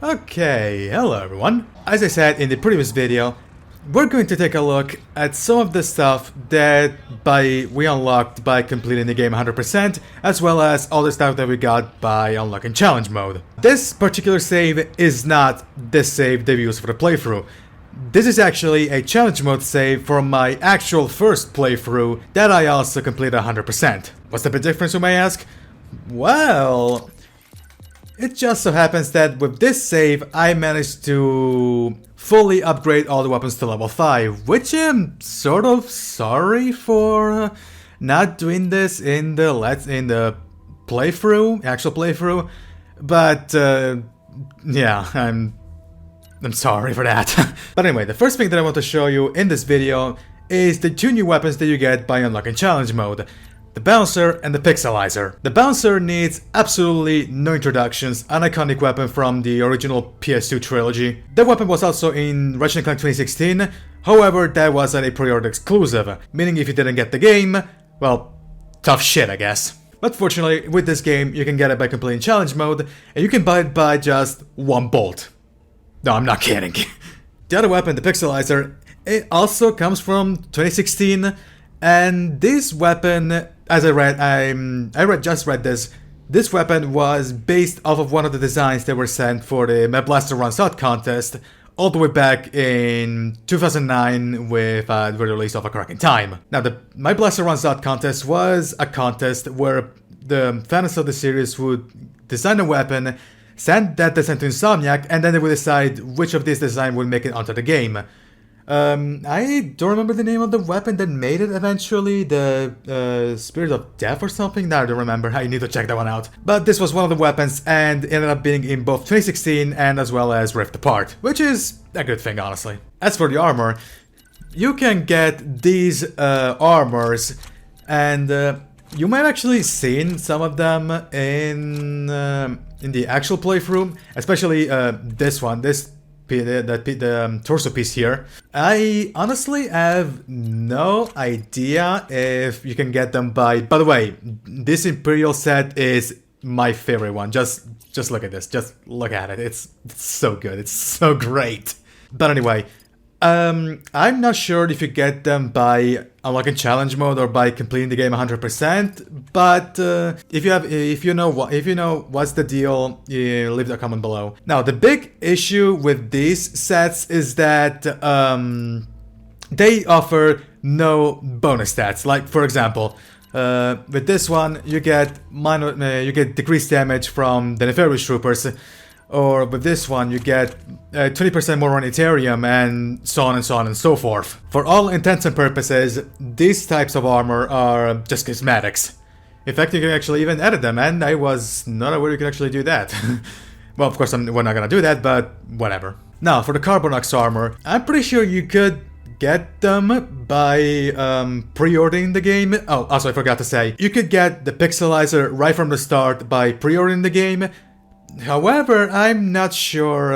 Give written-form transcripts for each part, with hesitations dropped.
Okay, hello everyone. As I said in the previous video, we're going to take a look at some of the stuff that we unlocked by completing the game 100%, as well as all the stuff that we got by unlocking challenge mode. This particular save is not the save they used for the playthrough. This is actually a challenge mode save from my actual first playthrough that I also completed 100%. What's the big difference, you may ask? Well, it just so happens that with this save, I managed to fully upgrade all the weapons to level 5, which I'm sort of sorry for not doing this in the actual playthrough, but yeah, I'm sorry for that. But anyway, the first thing that I want to show you in this video is the two new weapons that you get by unlocking challenge mode. The Bouncer and the Pixelizer. The Bouncer needs absolutely no introductions, an iconic weapon from the original PS2 trilogy. The weapon was also in Ratchet Clank 2016, however that wasn't a pre-order exclusive, meaning if you didn't get the game, well, tough shit I guess. But fortunately, with this game you can get it by completing challenge mode, and you can buy it by just one bolt. No, I'm not kidding. The other weapon, the Pixelizer, it also comes from 2016, and this weapon, as I just read this. This weapon was based off of one of the designs that were sent for the My Blaster Runs Out contest all the way back in 2009 with the release of A Crack in Time. Now, the My Blaster Runs Out contest was a contest where the fans of the series would design a weapon, send that design to Insomniac, and then they would decide which of these designs would make it onto the game. I don't remember the name of the weapon that made it eventually, the Spirit of Death or something? No, I don't remember, I need to check that one out. But this was one of the weapons and ended up being in both 2016 and as well as Rift Apart, which is a good thing honestly. As for the armor, you can get these armors, and you might actually seen some of them in the actual playthrough, especially this one, the torso piece here. I honestly have no idea if you can get them by the way, this Imperial set is my favorite one. Just look at this, just look at it, it's so good, it's so great. But anyway, I'm not sure if you get them by unlocking challenge mode or by completing the game 100%, but if you know what's the deal, leave a comment below. Now, the big issue with these sets is that they offer no bonus stats. Like for example, with this one you get decreased damage from the Nefarious Troopers. Or with this one, you get 20% more on Ethereum, and so on and so on and so forth. For all intents and purposes, these types of armor are just cosmetics. In fact, you can actually even edit them, and I was not aware you can actually do that. Well, of course, we're not gonna do that, but whatever. Now, for the Carbonox Armor, I'm pretty sure you could get them by pre-ordering the game. Oh, also I forgot to say, you could get the Pixelizer right from the start by pre-ordering the game. However, I'm not sure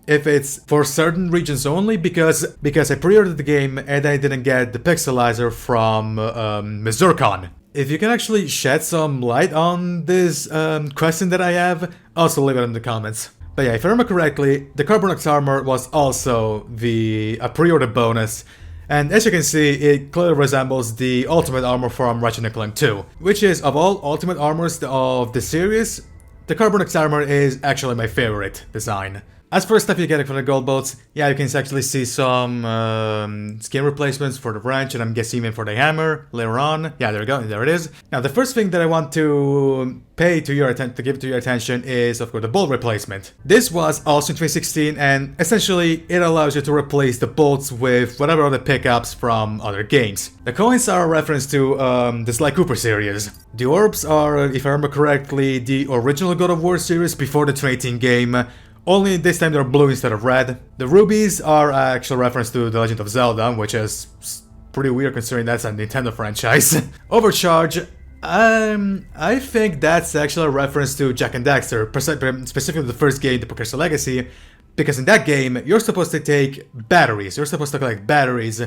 if it's for certain regions only, because I pre-ordered the game and I didn't get the Pixelizer from Mizurkon. If you can actually shed some light on this question that I have, also leave it in the comments. But yeah, if I remember correctly, the Carbonx Armor was also a pre-order bonus, and as you can see, it clearly resembles the Ultimate Armor from Ratchet Clank 2, which is, of all Ultimate Armors of the series, the Carbonix Armor is actually my favorite design. As for the stuff you get for the gold bolts, yeah, you can actually see some skin replacements for the wrench, and I'm guessing even for the hammer later on. Yeah, there we go, there it is. Now, the first thing that I want to give to your attention is, of course, the bolt replacement. This was also in 2016, and essentially it allows you to replace the bolts with whatever other pickups from other games. The coins are a reference to the Sly Cooper series. The orbs are, if I remember correctly, the original God of War series before the 2018 game. Only this time they're blue instead of red. The rubies are an actual reference to The Legend of Zelda, which is pretty weird considering that's a Nintendo franchise. Overcharge, I think that's actually a reference to Jak and Daxter, specifically the first game, The Precursor Legacy, because in that game you're supposed to take batteries, you're supposed to collect batteries.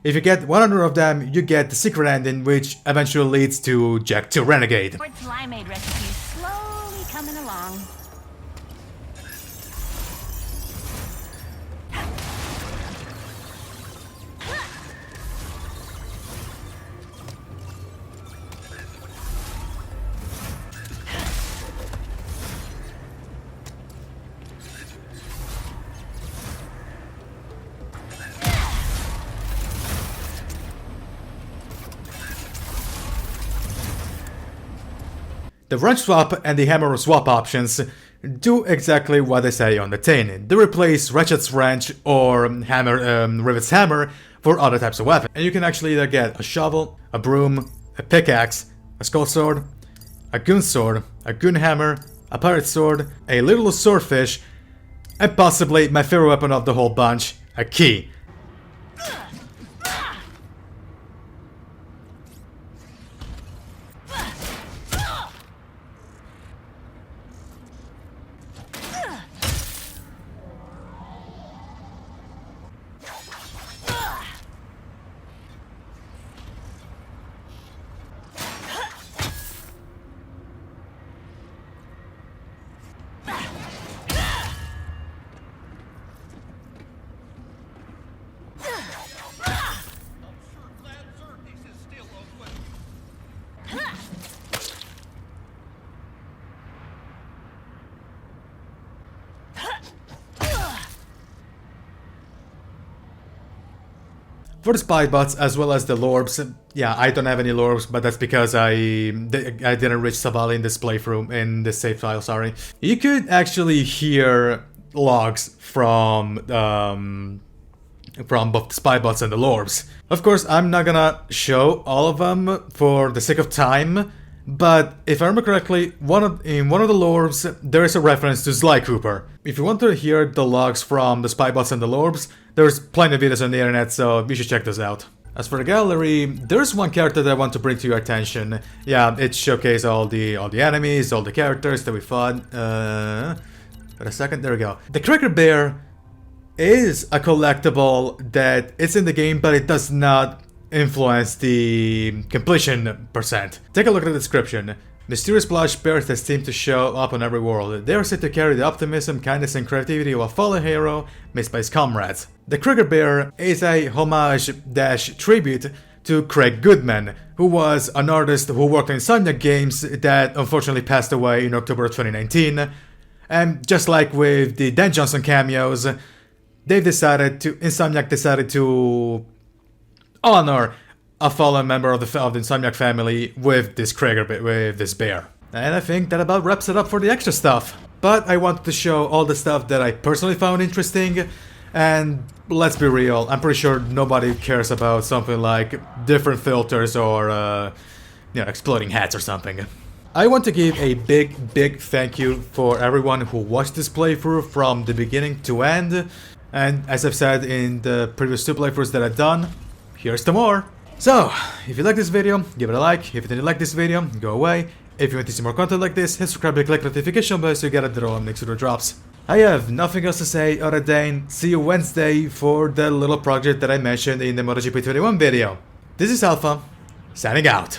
If you get 100 of them, you get the secret ending, which eventually leads to Jak 2 Renegade. Limeade recipe slowly coming along. The wrench swap and the hammer swap options do exactly what they say on the tin. They replace Ratchet's wrench or Rivet's hammer for other types of weapons. And you can actually either get a shovel, a broom, a pickaxe, a skull sword, a goon sword, a goon hammer, a pirate sword, a little swordfish, and possibly my favorite weapon of the whole bunch, a key. For the spy bots as well as the lorbs, yeah, I don't have any lorbs, but that's because I didn't reach Savali in this playthrough, in this save file, sorry. You could actually hear logs from both the spy bots and the lorbs. Of course, I'm not gonna show all of them for the sake of time, but if I remember correctly, in one of the lorbs, there is a reference to Sly Cooper. If you want to hear the logs from the spy bots and the lorbs, there's plenty of videos on the internet, so you should check those out. As for the gallery, there's one character that I want to bring to your attention. Yeah, it showcases all the enemies, all the characters that we fought. Wait a second, there we go. The Cracker Bear is a collectible that is in the game, but it does not influence the completion percent. Take a look at the description. Mysterious plush bears that seem to show up on every world. They are said to carry the optimism, kindness and creativity of a fallen hero missed by his comrades. The Cracker Bear is a homage-tribute to Craig Goodman, who was an artist who worked on Insomniac games that unfortunately passed away in October of 2019. And just like with the Dan Johnson cameos, Insomniac decided to honor a fallen member of the Insomniac family with this bear. And I think that about wraps it up for the extra stuff. But I wanted to show all the stuff that I personally found interesting, and let's be real, I'm pretty sure nobody cares about something like different filters or, exploding hats or something. I want to give a big thank you for everyone who watched this playthrough from the beginning to end. And as I've said in the previous 2 playthroughs that I've done, here's to more! So, if you like this video, give it a like. If you didn't like this video, go away. If you want to see more content like this, hit subscribe and click the notification bell so you get a draw next video drops. I have nothing else to say other than see you Wednesday for the little project that I mentioned in the MotoGP 21 video. This is Alpha, signing out.